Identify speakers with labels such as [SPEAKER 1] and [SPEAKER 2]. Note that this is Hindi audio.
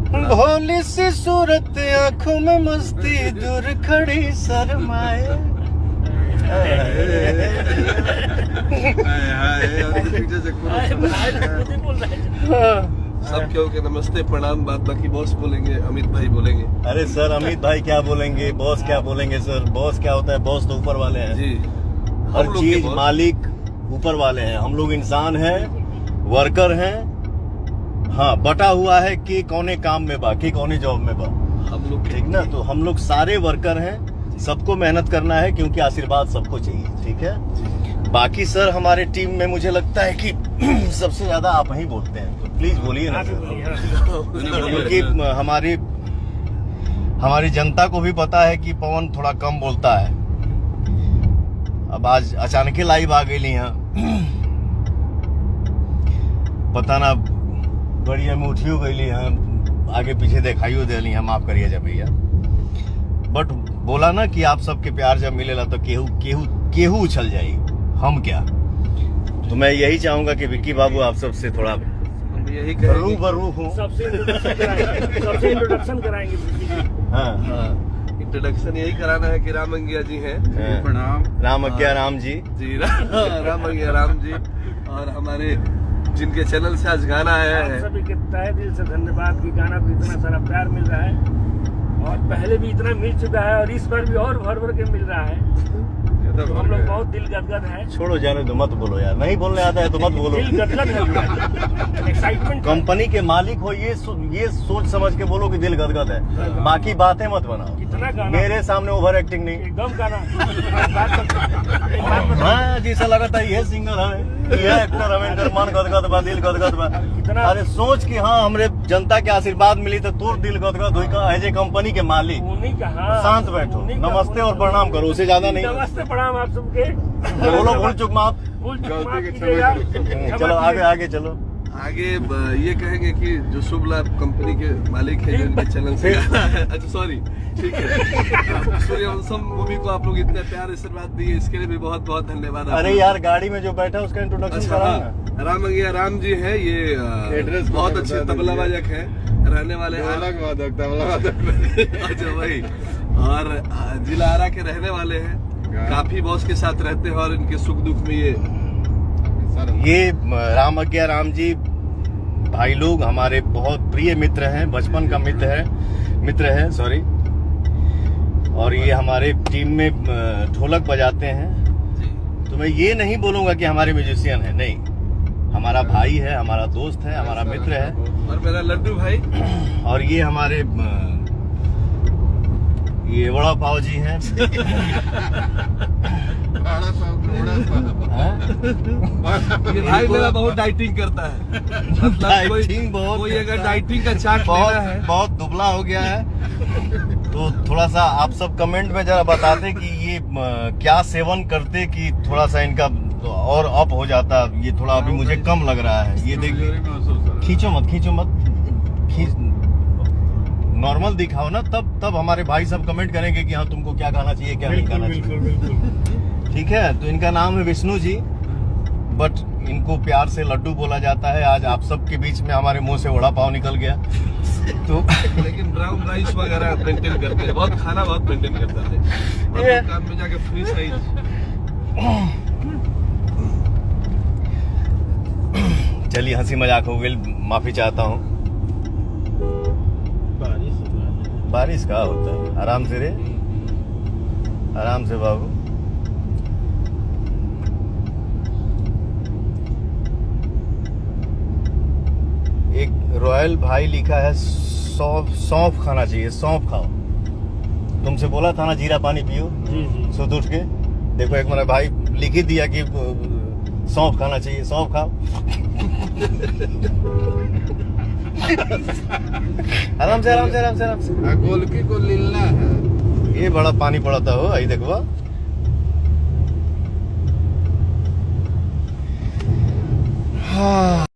[SPEAKER 1] भोली सी सूरत आंखों में मस्ती दूर खड़ी शर्माए।
[SPEAKER 2] सब क्यों के नमस्ते प्रणाम, बात बाकी बॉस बोलेंगे, अमित भाई बोलेंगे।
[SPEAKER 1] अरे सर अमित भाई क्या बोलेंगे, बॉस क्या बोलेंगे सर। बॉस क्या होता है, बॉस तो ऊपर वाले हैं
[SPEAKER 2] जी,
[SPEAKER 1] हर चीज मालिक ऊपर वाले हैं। हम लोग इंसान हैं, वर्कर हैं। हाँ, बटा हुआ है कि कौने काम में बा, कि कौने जॉब में बा,
[SPEAKER 2] हम लोग
[SPEAKER 1] ठीक ना। तो हम लोग सारे वर्कर हैं, सबको मेहनत करना है क्योंकि आशीर्वाद सबको चाहिए, ठीक है। बाकी सर हमारे टीम में मुझे लगता है कि सबसे ज्यादा आप ही बोलते हैं, तो प्लीज बोलिए ना सर। क्योंकि हमारी जनता को भी पता है कि पवन थोड़ा कम बोलता है। अब आज अचानक लाइव आ गई यहाँ, पता ना बड़ी में उठियो गई यहाँ, आगे पीछे दिखाइयो दिली हम, माफ करिए जब भैया। बट बोला ना कि आप सबके प्यार जब मिलेला तो केहू उछल जाई, हम क्या। तो मैं यही चाहूंगा कि विक्की बाबू आप सबसे थोड़ा
[SPEAKER 2] यही
[SPEAKER 1] रूबरू हूँ,
[SPEAKER 3] सबसे इंट्रोडक्शन कराएंगे।
[SPEAKER 1] हाँ,
[SPEAKER 2] इंट्रोडक्शन यही कराना है कि राम अंगिया जी हैं।
[SPEAKER 1] प्रणाम। राम अज्ञा राम जी
[SPEAKER 2] जी, राम अंगिया राम जी, और हमारे जिनके चैनल से आज गाना आया है।
[SPEAKER 3] सभी के तहे दिल से धन्यवाद कि गाना को इतना सारा प्यार मिल रहा है, और पहले भी इतना मिल चुका है और इस बार भी और भर भर के मिल रहा है। तो हम लोग बहुत दिल गदगद है।
[SPEAKER 1] छोड़ो जाने दो, मत बोलो यार, नहीं बोलने आता है तो मत बोलो।
[SPEAKER 3] दिल गदगद है, एक्साइटमेंट।
[SPEAKER 1] कंपनी के मालिक हो, ये सोच समझ के बोलो कि दिल गदगद है, बाकी बातें मत बनाओ।
[SPEAKER 3] कितना गाना
[SPEAKER 1] मेरे सामने ओवर एक्टिंग नहीं,
[SPEAKER 3] एकदम गाना।
[SPEAKER 1] हाँ जी, ऐसा लगा था ये सिंगर है, ये एक्टर है, इनकर मन गदगद बा, दिल गदगद बा। अरे सोच कि हाँ हमरे जनता के आशीर्वाद मिली तो तोर दिल गदगद हुई का। एज ए कंपनी के मालिक शांत बैठो, नमस्ते और प्रणाम करो, उससे ज्यादा नहीं।
[SPEAKER 3] नमस्ते प्रणाम आप सबके।
[SPEAKER 1] बोलो भूल चुक माफ। चलो आगे आगे चलो।
[SPEAKER 2] आगे ये कहेंगे कि जो शुभ लाभ कंपनी के मालिक है, जो इनके चैनल से अच्छा सॉरी, ठीक है, सूर्यवंशम मूवी को आप लोग इतने प्यार आशीर्वाद दिए, इसके लिए भी बहुत बहुत धन्यवाद।
[SPEAKER 1] अरे यार गाड़ी में जो बैठा उसका इंट्रोडक्शन कराओ ना।
[SPEAKER 2] राम अंगिया राम जी है, ये एड्रेस बहुत अच्छे तबला वादक है, रहने वाले अच्छा वही, और जिला आरा के रहने वाले हैं। काफी बॉस के साथ रहते हैं और इनके सुख दुख में ये
[SPEAKER 1] राम अज्ञा राम जी भाई लोग हमारे बहुत प्रिय मित्र हैं, बचपन का मित्र है सॉरी। और ये हमारे टीम में ढोलक बजाते हैं। तो मैं ये नहीं बोलूंगा कि हमारे म्यूजिशियन है, नहीं, हमारा भाई है, हमारा दोस्त है, हमारा मित्र है।
[SPEAKER 2] और मेरा लड्डू भाई, और
[SPEAKER 1] ये हमारे ये वड़ा पाव जी हैं।
[SPEAKER 2] ये भाई मेरा बहुत डाइटिंग करता है,
[SPEAKER 1] डाइटिंग बहुत,
[SPEAKER 2] कोई अगर डाइटिंग का चार्ट लेना है,
[SPEAKER 1] बहुत दुबला हो गया है। तो थोड़ा सा आप सब कमेंट में जरा बताते कि ये क्या सेवन करते कि थोड़ा सा इनका और अप हो जाता। ये थोड़ा अभी मुझे कम लग रहा है। ये देखिए, खींचो मत, नॉर्मल दिखाओ ना, तब हमारे भाई सब कमेंट करेंगे कि हाँ तुमको क्या खाना चाहिए, क्या नहीं खाना चाहिए। ठीक है, तो इनका नाम है विष्णु जी, बट इनको प्यार से लड्डू बोला जाता है। आज आप सबके बीच में हमारे मुंह से वड़ा पाव निकल गया तो
[SPEAKER 2] लेकिन ब्राउन राइस वगैरह मेंटेन करते हैं, बहुत खाना बहुत मेंटेन करता है, दुकान में जाके फ्री साइज।
[SPEAKER 1] चलिए हंसी मजाक हो गई, माफी चाहता हूँ। बारिश का होता है, आराम से रे, आराम से बाबू। एक रॉयल भाई लिखा है सौंफ खाना चाहिए, सौंफ खाओ। तुमसे बोला था ना जीरा पानी पियो सुध उठ के। देखो एक मेरा भाई लिख ही दिया कि सौंफ खाना चाहिए, सौंफ खाओ। आराम से
[SPEAKER 2] गोलकी को लीलना है।
[SPEAKER 1] ये बड़ा पानी पड़ता हो, आई देखो। हाँ।